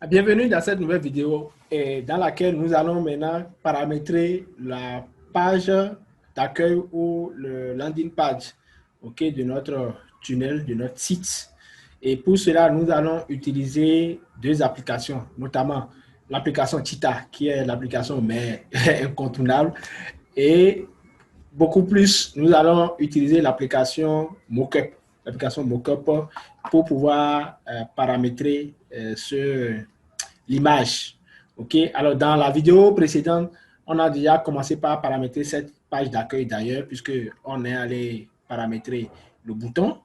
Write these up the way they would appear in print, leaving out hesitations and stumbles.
Bienvenue dans cette nouvelle vidéo dans laquelle nous allons maintenant paramétrer la page d'accueil ou le landing page, de notre tunnel, de notre site. Et pour cela, nous allons utiliser deux applications, notamment l'application Cheetah, qui est l'application mais incontournable, et beaucoup plus, nous allons utiliser l'application Mockup, pour pouvoir paramétrer l'image. OK? Alors, dans la vidéo précédente, on a déjà commencé par paramétrer cette page d'accueil d'ailleurs, puisqu'on est allé paramétrer le bouton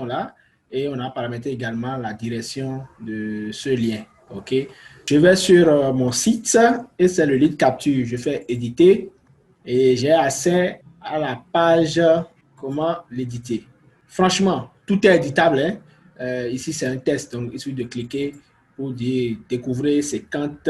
là, et on a paramétré également la direction de ce lien. OK? Je vais sur mon site et c'est le lead capture. Je fais éditer et j'ai accès à la page comment l'éditer. Franchement, tout est éditable. Hein? Ici, c'est un test, donc il suffit de cliquer pour découvrir 50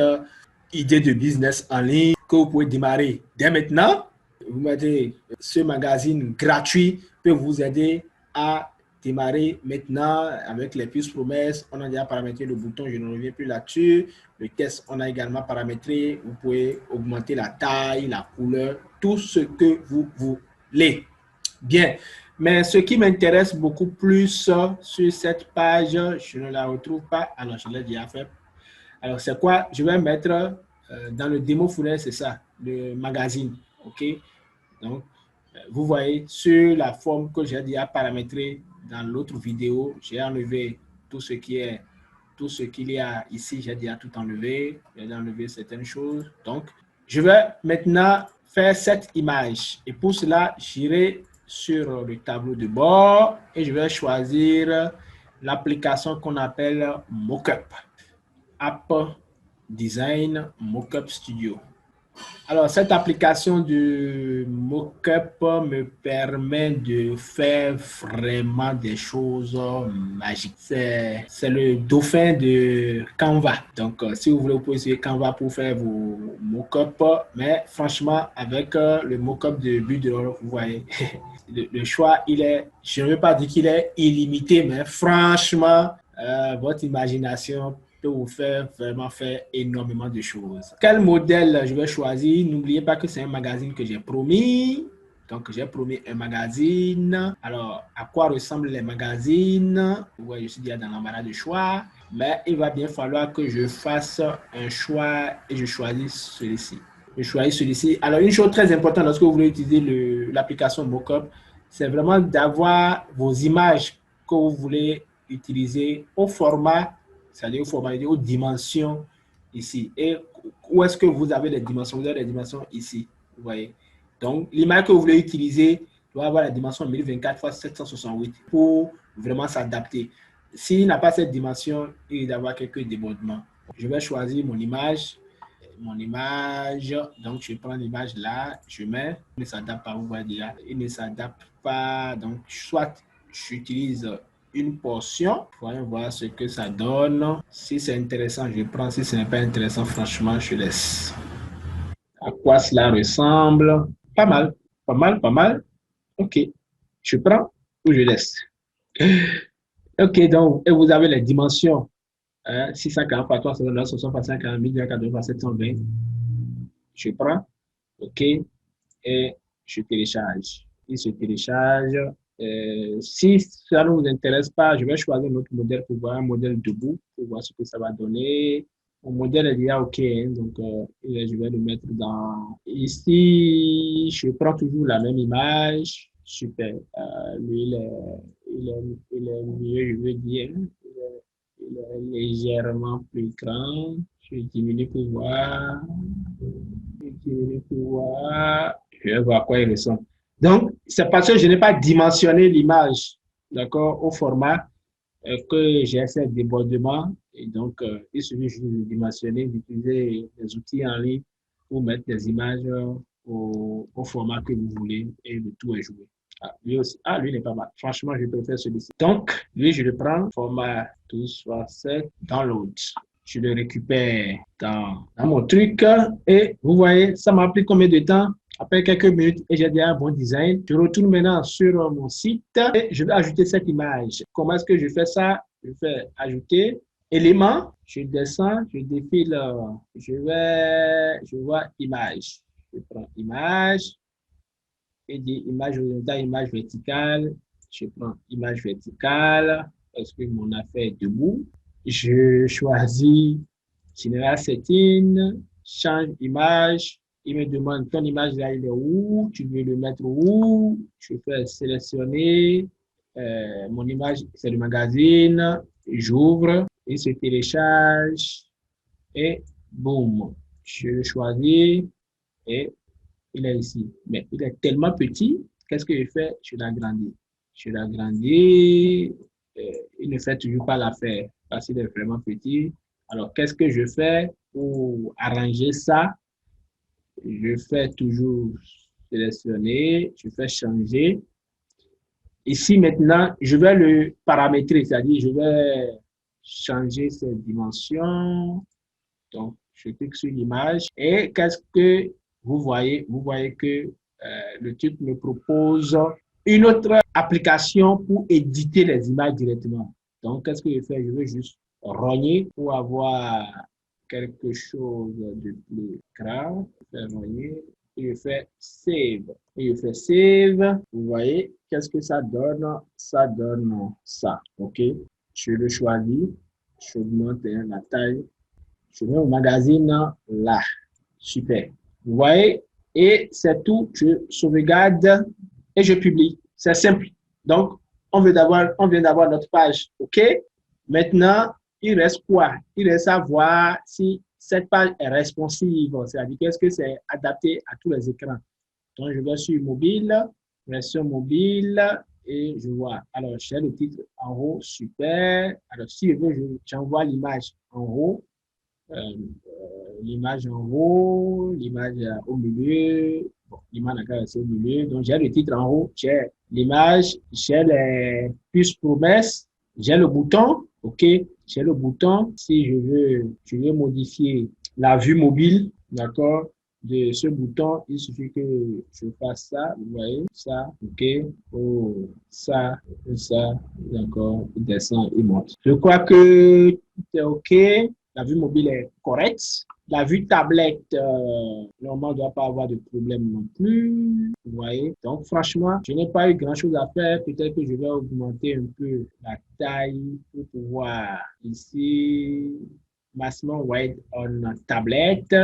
idées de business en ligne que vous pouvez démarrer dès maintenant. Vous mettez ce magazine gratuit peut vous aider à démarrer maintenant avec les puces promesses. On a déjà paramétré le bouton, je ne reviens plus là-dessus. Le test, on a également paramétré. Vous pouvez augmenter la taille, la couleur, tout ce que vous voulez. Bien, mais ce qui m'intéresse beaucoup plus sur cette page, je ne la retrouve pas. Alors, je l'ai déjà fait. Alors, c'est quoi? Je vais mettre dans le démo fourneur, c'est ça, le magazine. OK? Donc, vous voyez, sur la forme que j'ai déjà paramétrée dans l'autre vidéo, j'ai enlevé tout ce qu'il y a ici, j'ai déjà tout enlevé. J'ai enlevé certaines choses. Donc, je vais maintenant faire cette image. Et pour cela, j'irai sur le tableau de bord et je vais choisir l'application qu'on appelle Mockup. App Design Mockup Studio. Alors, cette application de Mockup me permet de faire vraiment des choses magiques. C'est le dauphin de Canva. Donc, si vous voulez, vous pouvez essayer Canva pour faire vos Mockup. Mais franchement, avec le Mockup de Budroll, vous voyez, le choix, je ne veux pas dire qu'il est illimité, mais franchement, votre imagination peut vous faire vraiment faire énormément de choses. Quel modèle je vais choisir? N'oubliez pas que c'est un magazine que j'ai promis. Donc, j'ai promis un magazine. Alors, à quoi ressemblent les magazines? Ouais, je suis déjà dans l'embarras de choix. Mais il va bien falloir que je fasse un choix et je choisis celui-ci. Je choisis celui-ci. Alors, une chose très importante lorsque vous voulez utiliser l'application Mockup, c'est vraiment d'avoir vos images que vous voulez utiliser au format, c'est-à-dire au format, aux dimensions ici. Et où est-ce que vous avez les dimensions? Vous avez les dimensions ici, vous voyez. Donc, l'image que vous voulez utiliser doit avoir la dimension 1024 x 768 pour vraiment s'adapter. S'il n'a pas cette dimension, il doit avoir quelques débordements. Je vais choisir mon image. Donc je prends l'image là, je mets, il ne s'adapte pas, vous voyez déjà, il ne s'adapte pas, donc soit j'utilise une portion, voyons voir ce que ça donne. Si c'est intéressant, je prends, si ce n'est pas intéressant, franchement, je laisse. À quoi cela ressemble? Pas mal, pas mal, pas mal. Ok, je prends ou je laisse. Ok, donc, et vous avez les dimensions. 640 par 360, 60 par 50, 1280 par 720. Je prends, OK, et je télécharge. Il se télécharge. Si ça ne vous intéresse pas, je vais choisir un autre modèle pour voir un modèle debout, pour voir ce que ça va donner. Mon modèle est déjà OK, hein, donc je vais le mettre dans... Ici, je prends toujours la même image. Super. Lui, il est mieux, je veux dire. Il est légèrement plus grand. Je diminue pour voir. Je vais voir à quoi il ressemble. Donc, c'est parce que je n'ai pas dimensionné l'image, d'accord, au format que j'ai ces débordements. Et donc, il suffit juste de dimensionner, d'utiliser des outils en ligne pour mettre des images au format que vous voulez et le tout est joué. Ah, lui aussi. Ah, lui n'est pas mal. Franchement, je préfère celui-ci. Donc, lui, je le prends, format 12x7, download. Je le récupère dans mon truc et vous voyez, ça m'a pris combien de temps? Après quelques minutes et j'ai déjà un bon design. Je retourne maintenant sur mon site et je vais ajouter cette image. Comment est-ce que je fais ça? Je fais ajouter éléments, je descends, je défile, je vois image. Je prends image et dis image horizontale, image verticale. Je prends image verticale parce que mon affaire est debout. Je choisis General Setting, change image. Il me demande ton image là, il est où? Tu veux le mettre où? Je fais sélectionner. Mon image, c'est le magazine. J'ouvre, il se télécharge et boum, je le choisis et il est ici. Mais il est tellement petit, qu'est-ce que je fais? Je l'agrandis. Je l'agrandis, il ne fait toujours pas l'affaire parce qu'il est vraiment petit. Alors, qu'est-ce que je fais pour arranger ça? Je fais toujours sélectionner, je fais changer. Ici, maintenant, je vais le paramétrer, c'est-à-dire je vais changer ses dimensions. Donc, je clique sur l'image et qu'est-ce que vous voyez? Vous voyez que le truc me propose une autre application pour éditer les images directement. Donc, qu'est-ce que je fais? Je vais juste rogner pour avoir quelque chose de plus grave. Je fais rogner et je fais save. Et je fais save. Vous voyez, qu'est-ce que ça donne? Ça donne ça. OK? Je le choisis. Je augmente la taille. Je mets au magazine là. Super. Vous voyez? Et c'est tout. Je sauvegarde et je publie. C'est simple. Donc, on vient d'avoir notre page. OK? Maintenant, il reste quoi? Il reste à voir si cette page est responsive. C'est-à-dire qu'est-ce que c'est adapté à tous les écrans. Donc, je vais sur mobile, version mobile et je vois. Alors, j'ai le titre en haut. Super. Alors, si je veux, j'envoie l'image en haut. L'image en haut, l'image au milieu, bon, l'image est au milieu. Donc, j'ai le titre en haut, j'ai l'image, j'ai les puces promesses, j'ai le bouton, OK, j'ai le bouton. Si je veux modifier la vue mobile, d'accord, de ce bouton, il suffit que je fasse ça, vous voyez, ça, OK, oh, ça, d'accord, il descend, il monte. Je crois que tout est OK. La vue mobile est correcte. La vue tablette, normalement, ne doit pas avoir de problème non plus. Vous voyez? Donc, franchement, je n'ai pas eu grand-chose à faire. Peut-être que je vais augmenter un peu la taille pour pouvoir ici, maximum wide on tablette.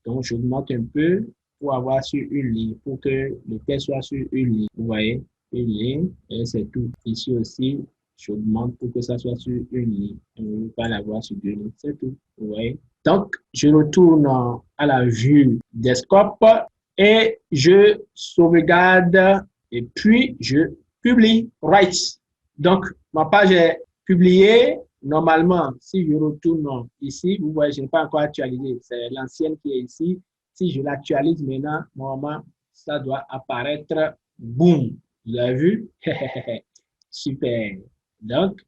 Donc, j'augmente un peu pour avoir sur une ligne, pour que le texte soit sur une ligne. Vous voyez? Une ligne, et c'est tout. Ici aussi, j'augmente pour que ça soit sur une ligne. On ne veut pas l'avoir sur deux lignes. C'est tout. Vous voyez? Donc, je retourne à la vue desktop et je sauvegarde et puis je publie. Right. Donc, ma page est publiée. Normalement, si je retourne ici, vous voyez, je n'ai pas encore actualisé. C'est l'ancienne qui est ici. Si je l'actualise maintenant, normalement, ça doit apparaître. Boum. Vous avez vu? Super. Donc,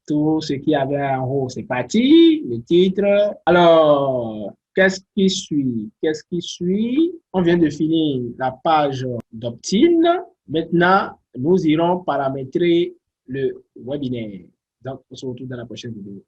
tout ce qu'il y avait en haut, c'est parti. Le titre. Alors, qu'est-ce qui suit? Qu'est-ce qui suit? On vient de finir la page d'opt-in. Maintenant, nous irons paramétrer le webinaire. Donc, on se retrouve dans la prochaine vidéo.